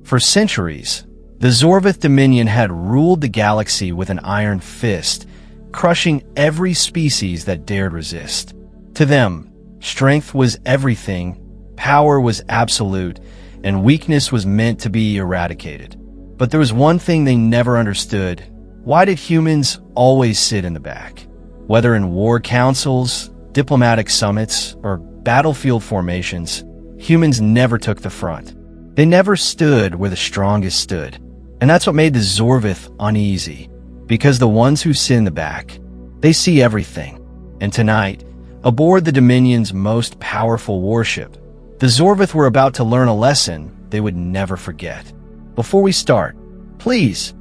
For centuries, the Zorvith Dominion had ruled the galaxy with an iron fist, crushing every species that dared resist. To them, strength was everything, power was absolute, and weakness was meant to be eradicated. But there was one thing they never understood. Why did humans always sit in the back? Whether in war councils, diplomatic summits, or battlefield formations, humans never took the front. They never stood where the strongest stood. And that's what made the Zorvith uneasy. Because the ones who sit in the back, they see everything. And tonight, aboard the Dominion's most powerful warship, the Zorvith were about to learn a lesson they would never forget. Before we start, please,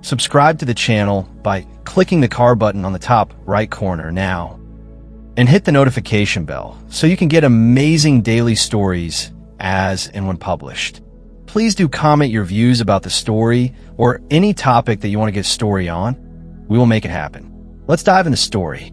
subscribe to the channel by clicking the car button on the top right corner now. And hit the notification bell so you can get amazing daily stories as and when published. Please do comment your views about the story or any topic that you want to get a story on. We will make it happen. Let's dive in the story.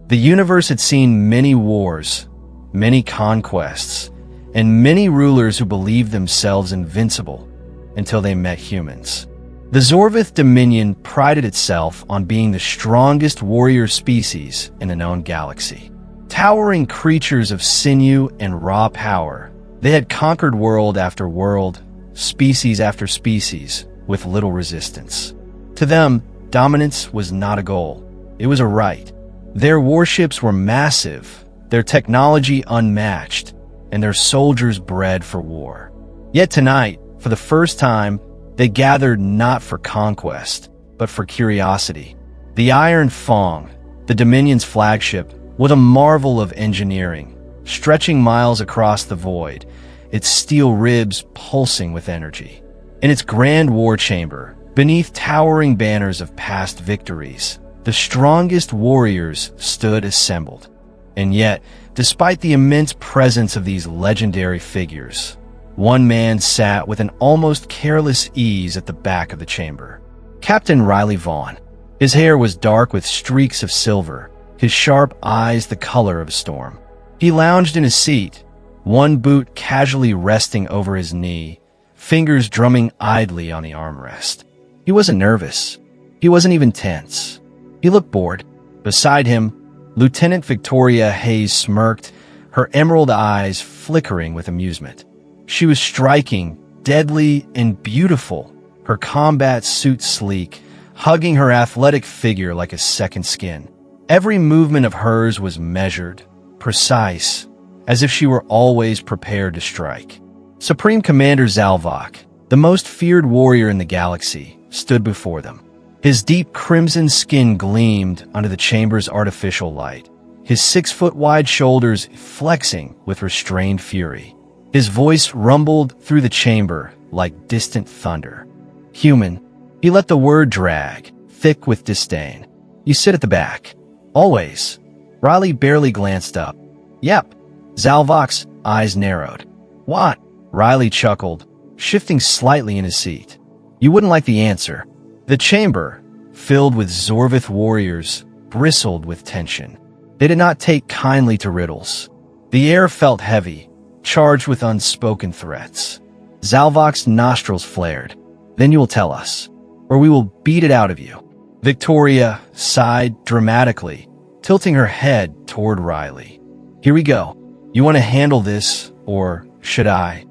The universe had seen many wars, many conquests, and many rulers who believed themselves invincible until they met humans. The Zorvith Dominion prided itself on being the strongest warrior species in the known galaxy. Towering creatures of sinew and raw power, they had conquered world after world, species after species, with little resistance. To them, dominance was not a goal. It was a right. Their warships were massive, their technology unmatched, and their soldiers bred for war. Yet tonight, for the first time, they gathered not for conquest, but for curiosity. The Iron Fong, the Dominion's flagship, was a marvel of engineering, stretching miles across the void, its steel ribs pulsing with energy. In its grand war chamber, beneath towering banners of past victories, the strongest warriors stood assembled. And yet, despite the immense presence of these legendary figures, one man sat with an almost careless ease at the back of the chamber. Captain Riley Vaughn. His hair was dark with streaks of silver, his sharp eyes the color of a storm. He lounged in his seat, one boot casually resting over his knee, fingers drumming idly on the armrest. He wasn't nervous. He wasn't even tense. He looked bored. Beside him, Lieutenant Victoria Hayes smirked, her emerald eyes flickering with amusement. She was striking, deadly, and beautiful, her combat suit sleek, hugging her athletic figure like a second skin. Every movement of hers was measured, precise, as if she were always prepared to strike. Supreme Commander Zalvok, the most feared warrior in the galaxy, stood before them. His deep crimson skin gleamed under the chamber's artificial light, his 6-foot-wide shoulders flexing with restrained fury. His voice rumbled through the chamber like distant thunder. Human, he let the word drag, thick with disdain. You sit at the back. Always. Riley barely glanced up. Yep. Zalvok's eyes narrowed. What? Riley chuckled, shifting slightly in his seat. You wouldn't like the answer. The chamber, filled with Zorvith warriors, bristled with tension. They did not take kindly to riddles. The air felt heavy, charged with unspoken threats. Zalvok's nostrils flared. Then you will tell us, or we will beat it out of you. Victoria sighed dramatically, tilting her head toward Riley. Here we go. You want to handle this, or should I?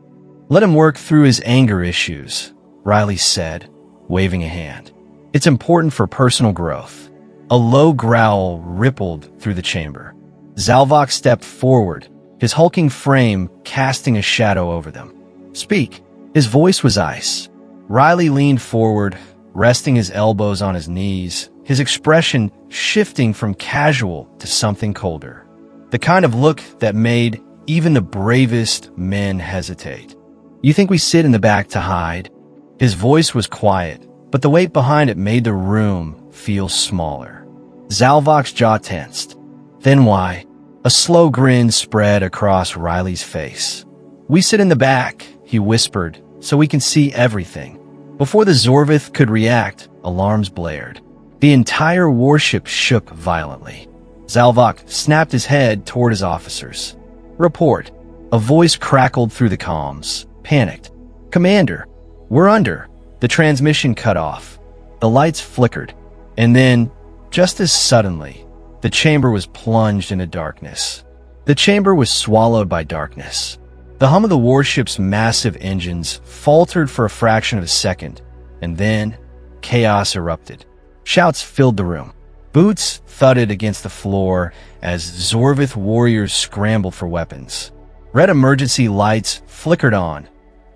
Let him work through his anger issues, Riley said, waving a hand. It's important for personal growth. A low growl rippled through the chamber. Zalvok stepped forward, his hulking frame casting a shadow over them. Speak. His voice was ice. Riley leaned forward, resting his elbows on his knees, his expression shifting from casual to something colder. The kind of look that made even the bravest men hesitate. You think we sit in the back to hide? His voice was quiet, but the weight behind it made the room feel smaller. Zalvok's jaw tensed. Then why? A slow grin spread across Riley's face. We sit in the back, he whispered, so we can see everything. Before the Zorvith could react, alarms blared. The entire warship shook violently. Zalvok snapped his head toward his officers. Report. A voice crackled through the comms. Panicked. "Commander, we're under." The transmission cut off. The lights flickered. And then, just as suddenly, the chamber was plunged into darkness. The chamber was swallowed by darkness. The hum of the warship's massive engines faltered for a fraction of a second, and then chaos erupted. Shouts filled the room. Boots thudded against the floor as Zorvith warriors scrambled for weapons. Red emergency lights flickered on,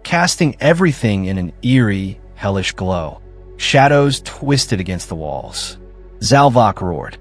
casting everything in an eerie, hellish glow. Shadows twisted against the walls. Zalvok roared,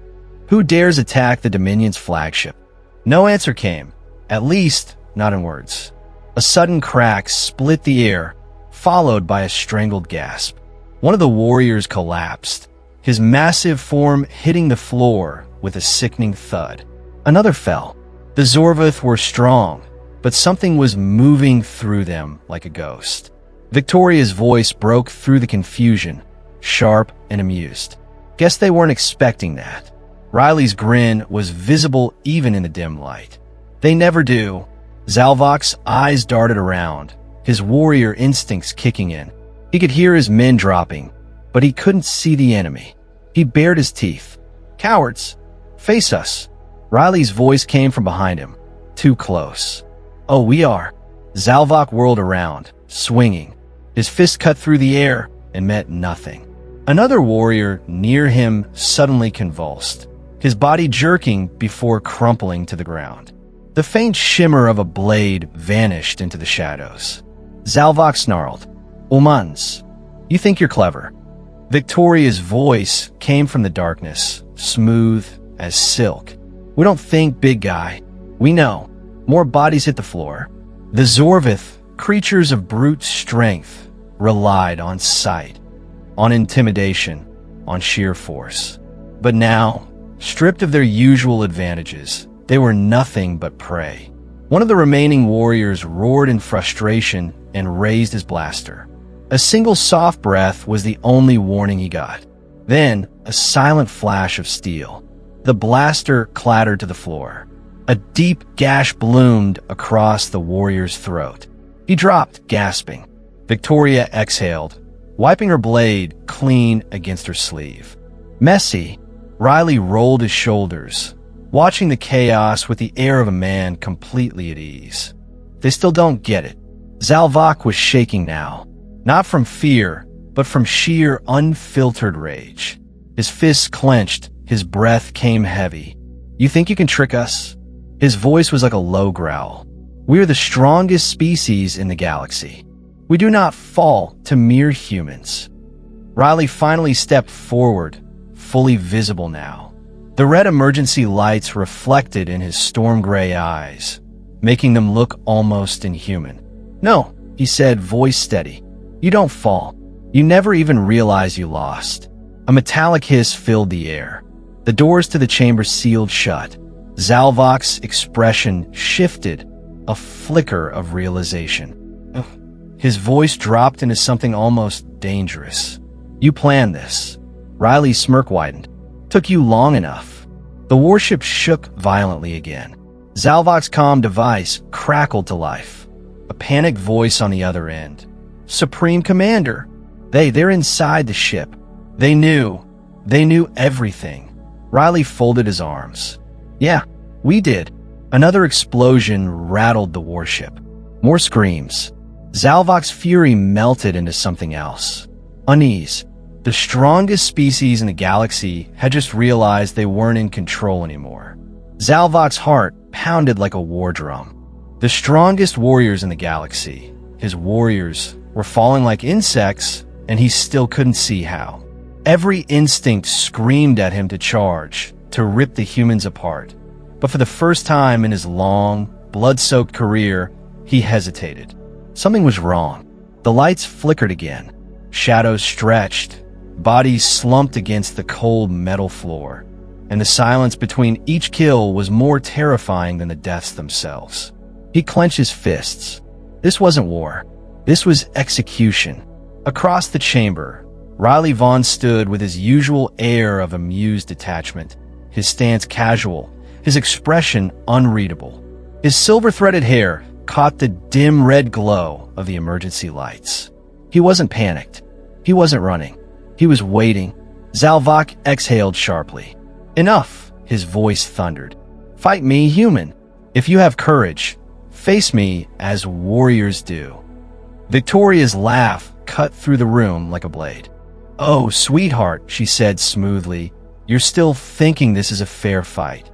"Who dares attack the Dominion's flagship?" No answer came, at least not in words. A sudden crack split the air, followed by a strangled gasp. One of the warriors collapsed, his massive form hitting the floor with a sickening thud. Another fell. The Zorvith were strong, but something was moving through them like a ghost. Victoria's voice broke through the confusion, sharp and amused. "Guess they weren't expecting that." Riley's grin was visible even in the dim light. "They never do." Zalvok's eyes darted around, his warrior instincts kicking in. He could hear his men dropping, but he couldn't see the enemy. He bared his teeth. "Cowards! Face us!" Riley's voice came from behind him. Too close. "Oh, we are." Zalvok whirled around, swinging. His fist cut through the air and met nothing. Another warrior near him suddenly convulsed, his body jerking before crumpling to the ground. The faint shimmer of a blade vanished into the shadows. Zalvok snarled, "Umans, you think you're clever." Victoria's voice came from the darkness, smooth as silk. "We don't think, big guy. We know." More bodies hit the floor. The Zorvith, creatures of brute strength, relied on sight, on intimidation, on sheer force. But now, stripped of their usual advantages, they were nothing but prey. One of the remaining warriors roared in frustration and raised his blaster. A single soft breath was the only warning he got. Then, a silent flash of steel. The blaster clattered to the floor. A deep gash bloomed across the warrior's throat. He dropped, gasping. Victoria exhaled, wiping her blade clean against her sleeve. Messy, Riley rolled his shoulders, watching the chaos with the air of a man completely at ease. They still don't get it. Zalvok was shaking now, not from fear, but from sheer unfiltered rage. His fists clenched, his breath came heavy. "You think you can trick us?" His voice was like a low growl. "We are the strongest species in the galaxy. We do not fall to mere humans." Riley finally stepped forward, fully visible now. The red emergency lights reflected in his storm gray eyes, making them look almost inhuman. "No," he said, voice steady. "You don't fall. You never even realize you lost." A metallic hiss filled the air. The doors to the chamber sealed shut. Zalvok's expression shifted, a flicker of realization. His voice dropped into something almost dangerous. "You planned this." Riley's smirk widened. "Took you long enough." The warship shook violently again. Zalvok's comm device crackled to life. A panicked voice on the other end. "Supreme Commander." They're inside the ship. They knew everything. Riley folded his arms. "Yeah, we did." Another explosion rattled the warship. More screams. Zalvok's fury melted into something else. Unease. The strongest species in the galaxy had just realized they weren't in control anymore. Zalvok's heart pounded like a war drum. The strongest warriors in the galaxy, his warriors, were falling like insects, and he still couldn't see how. Every instinct screamed at him to charge, to rip the humans apart. But for the first time in his long, blood-soaked career, he hesitated. Something was wrong. The lights flickered again. Shadows stretched. Bodies slumped against the cold metal floor. And the silence between each kill was more terrifying than the deaths themselves. He clenched his fists. This wasn't war. This was execution. Across the chamber, Riley Vaughn stood with his usual air of amused detachment, his stance casual, his expression unreadable. His silver-threaded hair, caught the dim red glow of the emergency lights. He wasn't panicked. He wasn't running. He was waiting. Zalvok exhaled sharply. "Enough," his voice thundered. "Fight me, human. If you have courage, face me as warriors do." Victoria's laugh cut through the room like a blade. "Oh, sweetheart," she said smoothly, "you're still thinking this is a fair fight."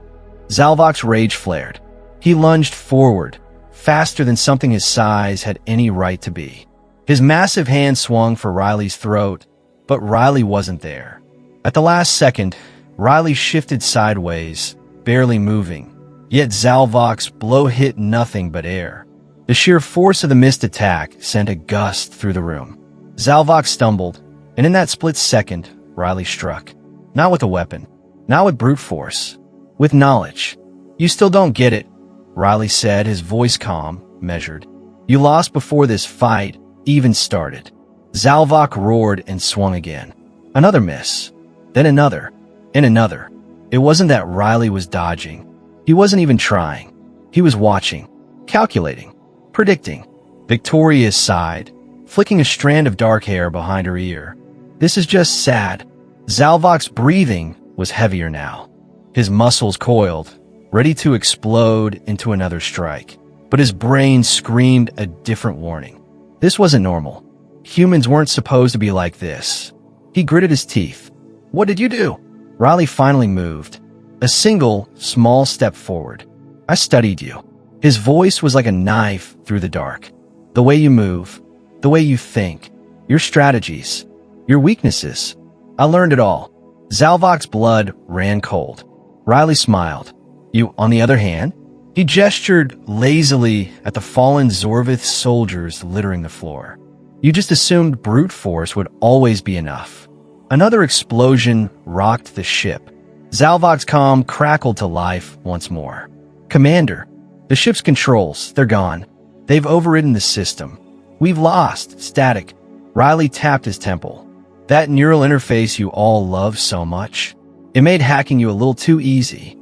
Zalvok's rage flared. He lunged forward, faster than something his size had any right to be. His massive hand swung for Riley's throat, but Riley wasn't there. At the last second, Riley shifted sideways, barely moving, yet Zalvok's blow hit nothing but air. The sheer force of the missed attack sent a gust through the room. Zalvok stumbled, and in that split second, Riley struck. Not with a weapon, not with brute force, with knowledge. "You still don't get it," Riley said, his voice calm, measured. "You lost before this fight even started." Zalvok roared and swung again. Another miss, then another, and another. It wasn't that Riley was dodging. He wasn't even trying. He was watching, calculating, predicting. Victoria sighed, flicking a strand of dark hair behind her ear. "This is just sad." Zalvok's breathing was heavier now. His muscles coiled, ready to explode into another strike. But his brain screamed a different warning. This wasn't normal. Humans weren't supposed to be like this. He gritted his teeth. "What did you do?" Riley finally moved. A single, small step forward. "I studied you." His voice was like a knife through the dark. "The way you move, the way you think, your strategies, your weaknesses. I learned it all." Zalvok's blood ran cold. Riley smiled. "You, on the other hand?" He gestured lazily at the fallen Zorvith soldiers littering the floor. "You just assumed brute force would always be enough." Another explosion rocked the ship. Zalvok's comm crackled to life once more. "Commander, the ship's controls, they're gone. They've overridden the system. We've lost. Static." Riley tapped his temple. "That neural interface you all love so much. It made hacking you a little too easy."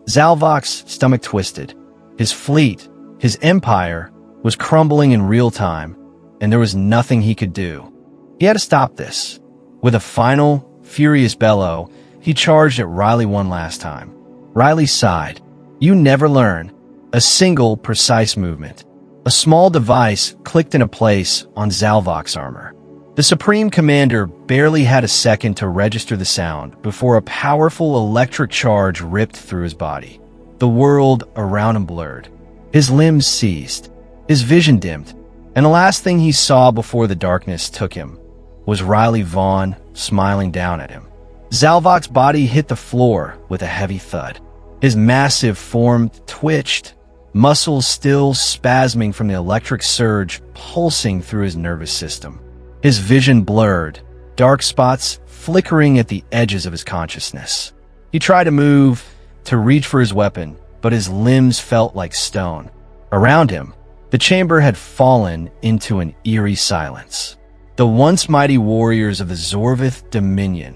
Zalvok's stomach twisted. His fleet, his empire, was crumbling in real time, and there was nothing he could do. He had to stop this. With a final, furious bellow, he charged at Riley one last time. Riley sighed. "You never learn." A single, precise movement. A small device clicked into place on Zalvok's armor. The Supreme Commander barely had a second to register the sound before a powerful electric charge ripped through his body. The world around him blurred. His limbs seized. His vision dimmed. And the last thing he saw before the darkness took him was Riley Vaughn smiling down at him. Zalvok's body hit the floor with a heavy thud. His massive form twitched, muscles still spasming from the electric surge pulsing through his nervous system. His vision blurred, dark spots flickering at the edges of his consciousness. He tried to move, to reach for his weapon, but his limbs felt like stone. Around him, the chamber had fallen into an eerie silence. The once mighty warriors of the Zorvith Dominion,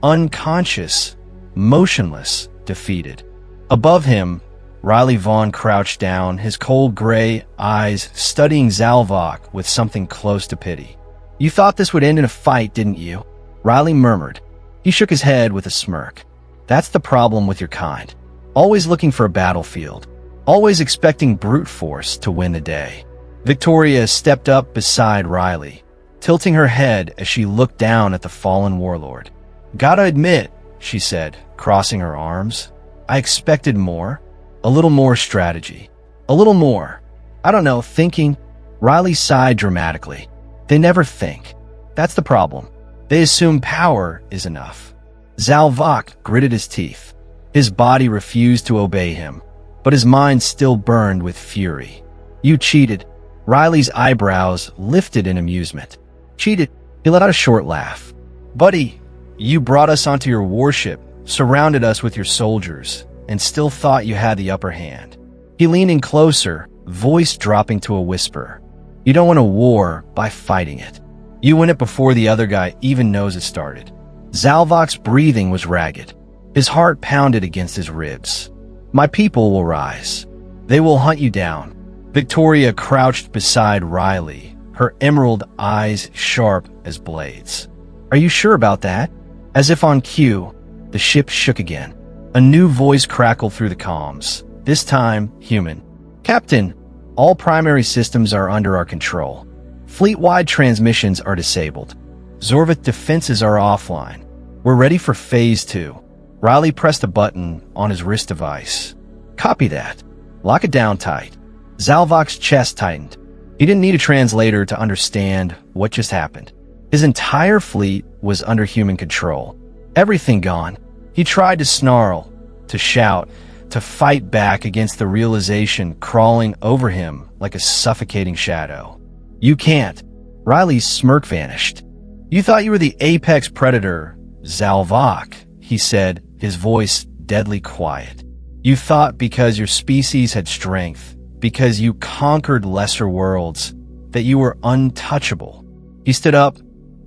unconscious, motionless, defeated. Above him, Riley Vaughn crouched down, his cold gray eyes studying Zalvok with something close to pity. "You thought this would end in a fight, didn't you?" Riley murmured. He shook his head with a smirk. "That's the problem with your kind. Always looking for a battlefield. Always expecting brute force to win the day." Victoria stepped up beside Riley, tilting her head as she looked down at the fallen warlord. "Gotta admit," she said, crossing her arms, "I expected more. A little more strategy. A little more. I don't know, thinking." Riley sighed dramatically. "They never think. That's the problem. They assume power is enough." Zalvok gritted his teeth. His body refused to obey him, but his mind still burned with fury. "You cheated." Riley's eyebrows lifted in amusement. "Cheated?" He let out a short laugh. "Buddy, you brought us onto your warship, surrounded us with your soldiers, and still thought you had the upper hand." He leaned in closer, voice dropping to a whisper. "You don't win a war by fighting it. You win it before the other guy even knows it started." Zalvok's breathing was ragged. His heart pounded against his ribs. "My people will rise. They will hunt you down. Victoria crouched beside Riley, her emerald eyes sharp as blades. "Are you sure about that?" As if on cue, the ship shook again. A new voice crackled through the comms, this time human. "Captain, all primary systems are under our control. Fleet-wide transmissions are disabled. Zorvith defenses are offline. We're ready for Phase 2. Riley pressed a button on his wrist device. "Copy that. Lock it down tight." Zalvok's chest tightened. He didn't need a translator to understand what just happened. His entire fleet was under human control. Everything gone. He tried to snarl, to shout, to fight back against the realization crawling over him like a suffocating shadow. "You can't." Riley's smirk vanished. "You thought you were the apex predator, Zalvok," he said, his voice deadly quiet. "You thought because your species had strength, because you conquered lesser worlds, that you were untouchable." He stood up,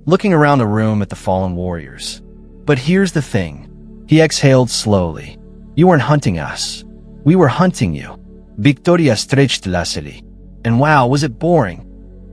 looking around the room at the fallen warriors. "But here's the thing." He exhaled slowly. "You weren't hunting us. We were hunting you." Victoria stretched lassily. "And wow, was it boring."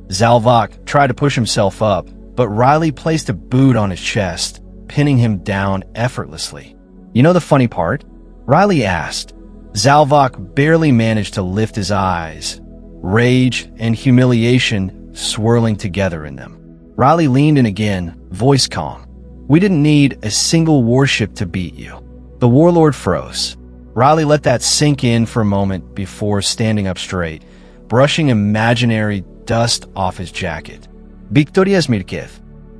Zalvok tried to push himself up, but Riley placed a boot on his chest, pinning him down effortlessly. "You know the funny part?" Riley asked. Zalvok barely managed to lift his eyes, rage and humiliation swirling together in them. Riley leaned in again, voice calm. "We didn't need a single warship to beat you." The warlord froze. Riley let that sink in for a moment before standing up straight, brushing imaginary dust off his jacket. "Victoria Smirkev,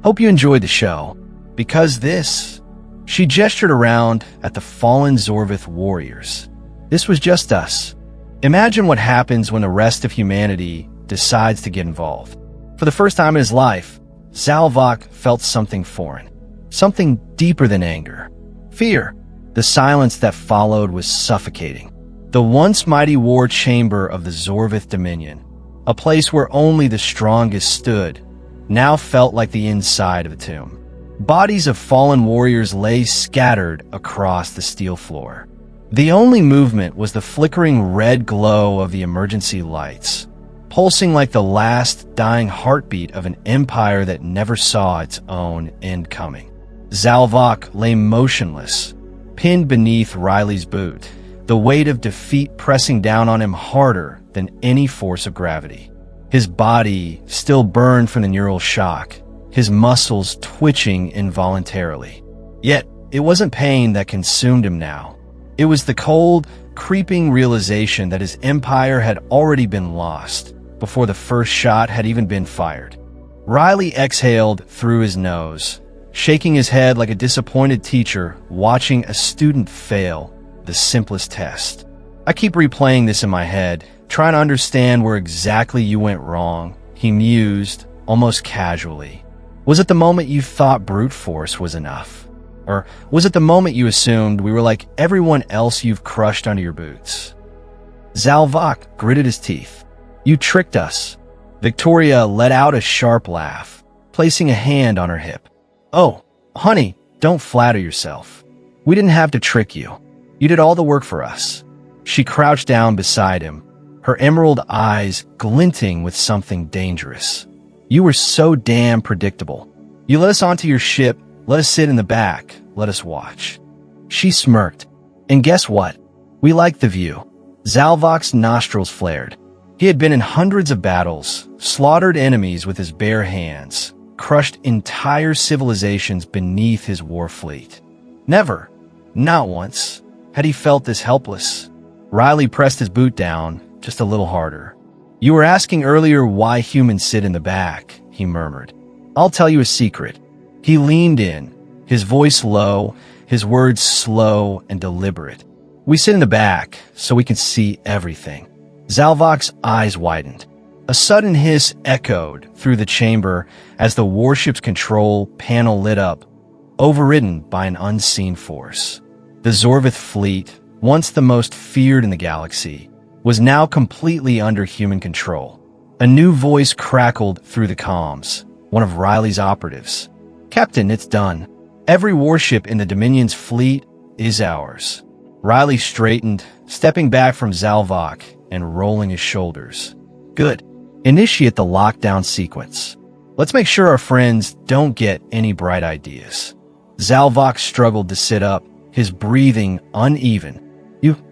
hope you enjoyed the show. Because this..." She gestured around at the fallen Zorvith warriors. "This was just us. Imagine what happens when the rest of humanity decides to get involved." For the first time in his life, Zalvok felt something foreign, something deeper than anger. Fear. The silence that followed was suffocating. The once mighty war chamber of the Zorvith Dominion, a place where only the strongest stood, now felt like the inside of a tomb. Bodies of fallen warriors lay scattered across the steel floor. The only movement was the flickering red glow of the emergency lights, pulsing like the last dying heartbeat of an empire that never saw its own end coming. Zalvok lay motionless, pinned beneath Riley's boot, the weight of defeat pressing down on him harder than any force of gravity. His body still burned from the neural shock, his muscles twitching involuntarily. Yet, it wasn't pain that consumed him now. It was the cold, creeping realization that his empire had already been lost before the first shot had even been fired. Riley exhaled through his nose, shaking his head like a disappointed teacher watching a student fail the simplest test. "I keep replaying this in my head, trying to understand where exactly you went wrong," he mused, almost casually. "Was it the moment you thought brute force was enough? Or was it the moment you assumed we were like everyone else you've crushed under your boots?" Zalvok gritted his teeth. "You tricked us." Victoria let out a sharp laugh, placing a hand on her hip. "Oh, honey, don't flatter yourself. We didn't have to trick you. You did all the work for us." She crouched down beside him, her emerald eyes glinting with something dangerous. "You were so damn predictable. You let us onto your ship, let us sit in the back, let us watch." She smirked. "And guess what? We liked the view." Zalvok's nostrils flared. He had been in hundreds of battles, slaughtered enemies with his bare hands, crushed entire civilizations beneath his war fleet. Never, not once, had he felt this helpless. Riley pressed his boot down just a little harder. "You were asking earlier why humans sit in the back," he murmured. "I'll tell you a secret." He leaned in, his voice low, his words slow and deliberate. "We sit in the back so we can see everything." Zalvok's eyes widened. A sudden hiss echoed through the chamber as the warship's control panel lit up, overridden by an unseen force. The Zorvith fleet, once the most feared in the galaxy, was now completely under human control. A new voice crackled through the comms, one of Riley's operatives. "Captain, it's done. Every warship in the Dominion's fleet is ours." Riley straightened, stepping back from Zalvok and rolling his shoulders. Good. Initiate the lockdown sequence. Let's make sure our friends don't get any bright ideas. Zalvok struggled to sit up, his breathing uneven.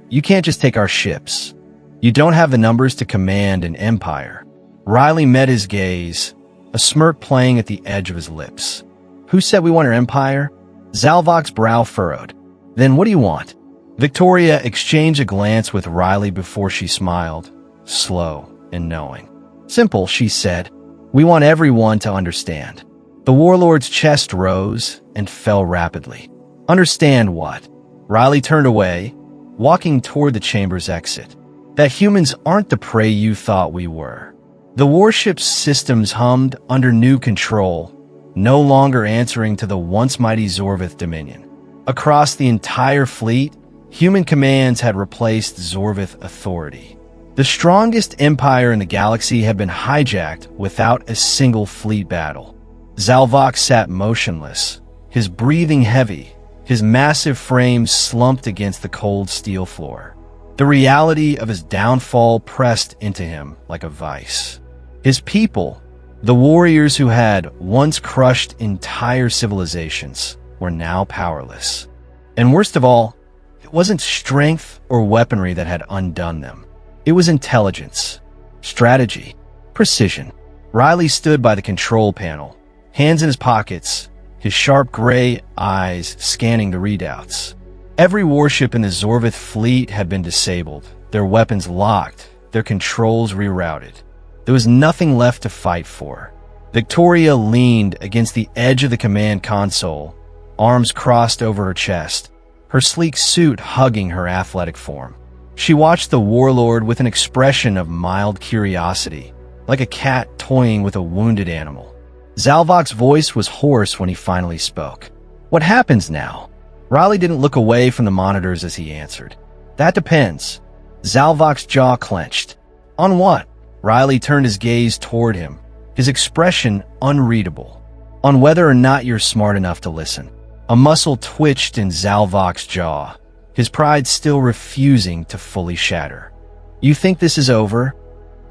You can't just take our ships. You don't have the numbers to command an empire. Riley met his gaze, a smirk playing at the edge of his lips. Who said we want our empire? Zalvok's brow furrowed. Then what do you want? Victoria exchanged a glance with Riley before she smiled, slow and knowing. Simple, she said. We want everyone to understand. The warlord's chest rose and fell rapidly. Understand what? Riley turned away, walking toward the chamber's exit. That humans aren't the prey you thought we were. The warship's systems hummed under new control, no longer answering to the once mighty Zorvith Dominion. Across the entire fleet, human commands had replaced Zorvith authority. The strongest empire in the galaxy had been hijacked without a single fleet battle. Zalvok sat motionless, his breathing heavy, his massive frame slumped against the cold steel floor. The reality of his downfall pressed into him like a vice. His people, the warriors who had once crushed entire civilizations, were now powerless. And worst of all, it wasn't strength or weaponry that had undone them. It was intelligence, strategy, precision. Riley stood by the control panel, hands in his pockets, his sharp gray eyes scanning the readouts. Every warship in the Zorvith fleet had been disabled, their weapons locked, their controls rerouted. There was nothing left to fight for. Victoria leaned against the edge of the command console, arms crossed over her chest, her sleek suit hugging her athletic form. She watched the warlord with an expression of mild curiosity, like a cat toying with a wounded animal. Zalvok's voice was hoarse when he finally spoke. What happens now? Riley didn't look away from the monitors as he answered. That depends. Zalvok's jaw clenched. On what? Riley turned his gaze toward him, his expression unreadable. On whether or not you're smart enough to listen. A muscle twitched in Zalvok's jaw, his pride still refusing to fully shatter. You think this is over?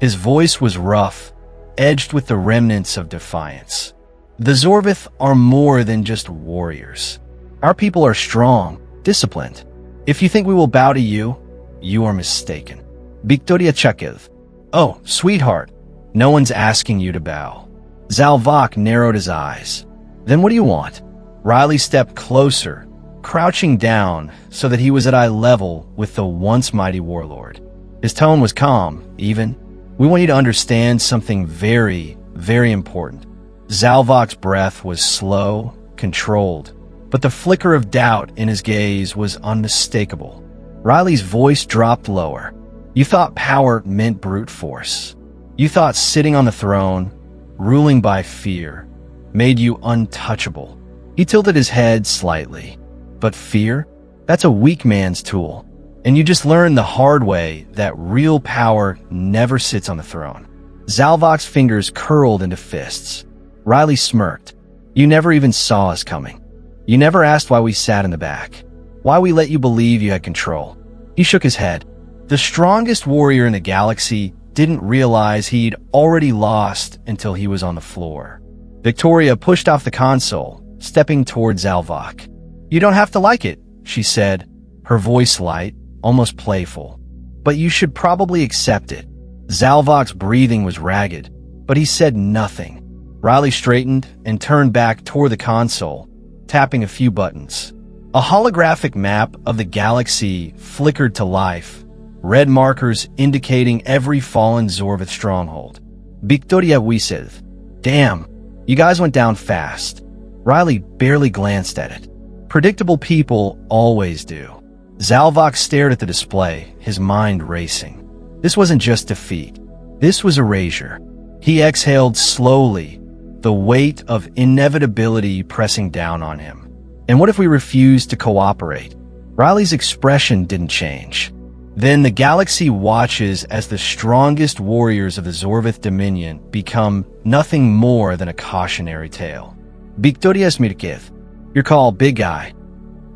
His voice was rough, edged with the remnants of defiance. The Zorvith are more than just warriors. Our people are strong, disciplined. If you think we will bow to you, you are mistaken. Victoria Chekev. Oh, sweetheart, no one's asking you to bow. Zalvok narrowed his eyes. Then what do you want? Riley stepped closer, crouching down so that he was at eye level with the once mighty warlord. His tone was calm, even. We want you to understand something very, very important. Zalvok's breath was slow, controlled, but the flicker of doubt in his gaze was unmistakable. Riley's voice dropped lower. You thought power meant brute force. You thought sitting on the throne, ruling by fear, made you untouchable. He tilted his head slightly. But fear? That's a weak man's tool. And you just learned the hard way that real power never sits on the throne. Zalvok's fingers curled into fists. Riley smirked. You never even saw us coming. You never asked why we sat in the back. Why we let you believe you had control. He shook his head. The strongest warrior in the galaxy didn't realize he'd already lost until he was on the floor. Victoria pushed off the console, stepping toward Zalvok. You don't have to like it, she said, her voice light, almost playful. But you should probably accept it. Zalvok's breathing was ragged, but he said nothing. Riley straightened and turned back toward the console, tapping a few buttons. A holographic map of the galaxy flickered to life, red markers indicating every fallen Zorvith stronghold. Victoria Wisev. Damn, you guys went down fast. Riley barely glanced at it. Predictable people always do. Zalvok stared at the display, his mind racing. This wasn't just defeat. This was erasure. He exhaled slowly, the weight of inevitability pressing down on him. And what if we refused to cooperate? Riley's expression didn't change. Then the galaxy watches as the strongest warriors of the Zorvith Dominion become nothing more than a cautionary tale. Victoria Smirkev, your call, big guy.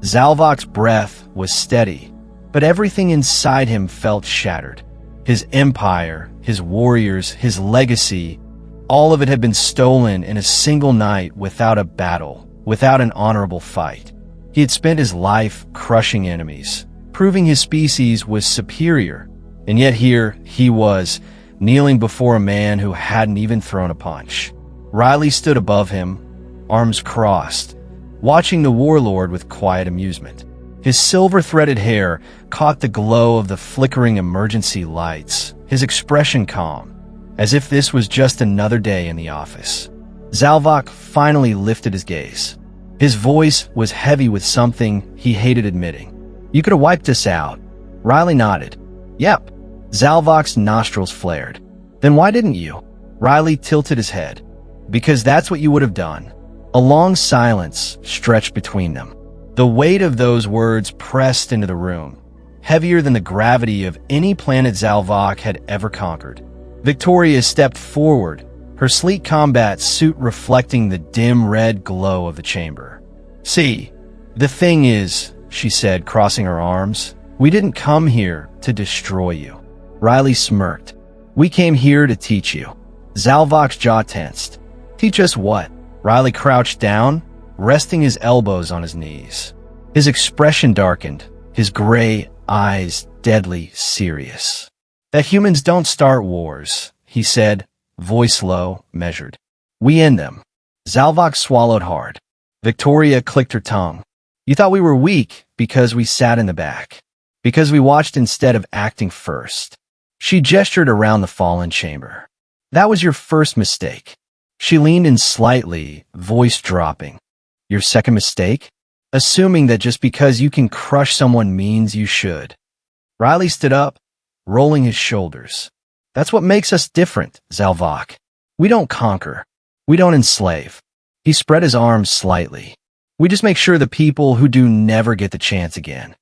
Zalvok's breath was steady, but everything inside him felt shattered. His empire, his warriors, his legacy, all of it had been stolen in a single night without a battle, without an honorable fight. He had spent his life crushing enemies, proving his species was superior, and yet here he was, kneeling before a man who hadn't even thrown a punch. Riley stood above him, arms crossed, watching the warlord with quiet amusement. His silver-threaded hair caught the glow of the flickering emergency lights, his expression calm, as if this was just another day in the office. Zalvok finally lifted his gaze. His voice was heavy with something he hated admitting. "You could have wiped us out." Riley nodded. "Yep." Zalvok's nostrils flared. "Then why didn't you?" Riley tilted his head. "Because that's what you would have done." A long silence stretched between them. The weight of those words pressed into the room, heavier than the gravity of any planet Zalvok had ever conquered. Victoria stepped forward, her sleek combat suit reflecting the dim red glow of the chamber. "See, the thing is," she said, crossing her arms, "we didn't come here to destroy you." Riley smirked. "We came here to teach you." Zalvok's jaw tensed. "Teach us what?" Riley crouched down, resting his elbows on his knees. His expression darkened, his gray eyes deadly serious. "That humans don't start wars," he said, voice low, measured. "We end them." Zalvok swallowed hard. Victoria clicked her tongue. "You thought we were weak because we sat in the back, because we watched instead of acting first." She gestured around the fallen chamber. "That was your first mistake." She leaned in slightly, voice dropping. "Your second mistake? Assuming that just because you can crush someone means you should." Riley stood up, rolling his shoulders. "That's what makes us different, Zalvok. We don't conquer. We don't enslave." He spread his arms slightly. "We just make sure the people who do never get the chance again."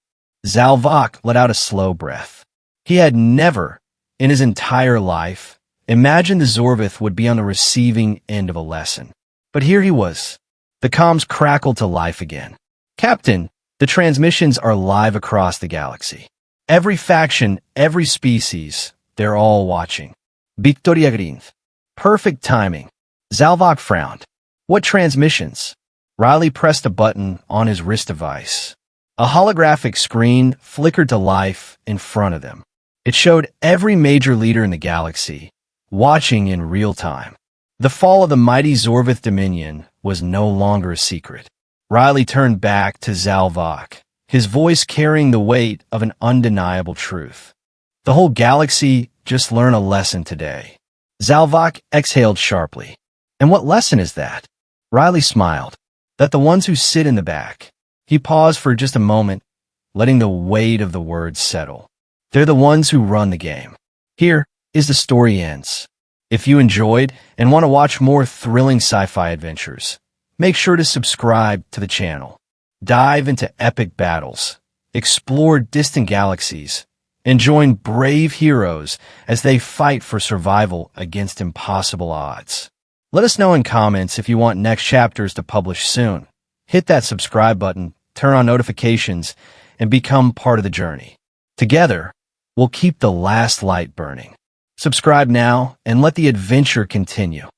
Zalvok let out a slow breath. He had never, in his entire life, imagined the Zorvith would be on the receiving end of a lesson. But here he was. The comms crackled to life again. "Captain, the transmissions are live across the galaxy. Every faction, every species, they're all watching." Victoria grinned. "Perfect timing." Zalvok frowned. "What transmissions?" Riley pressed a button on his wrist device. A holographic screen flickered to life in front of them. It showed every major leader in the galaxy, watching in real time. The fall of the mighty Zorvith Dominion was no longer a secret. Riley turned back to Zalvok, his voice carrying the weight of an undeniable truth. "The whole galaxy just learned a lesson today." Zalvok exhaled sharply. "And what lesson is that?" Riley smiled. "That the ones who sit in the back." He paused for just a moment, letting the weight of the words settle. "They're the ones who run the game." Here is the story ends. If you enjoyed and want to watch more thrilling sci-fi adventures, make sure to subscribe to the channel. Dive into epic battles, explore distant galaxies, and join brave heroes as they fight for survival against impossible odds. Let us know in comments if you want next chapters to publish soon. Hit that subscribe button, turn on notifications, and become part of the journey. Together, we'll keep the last light burning. Subscribe now and let the adventure continue.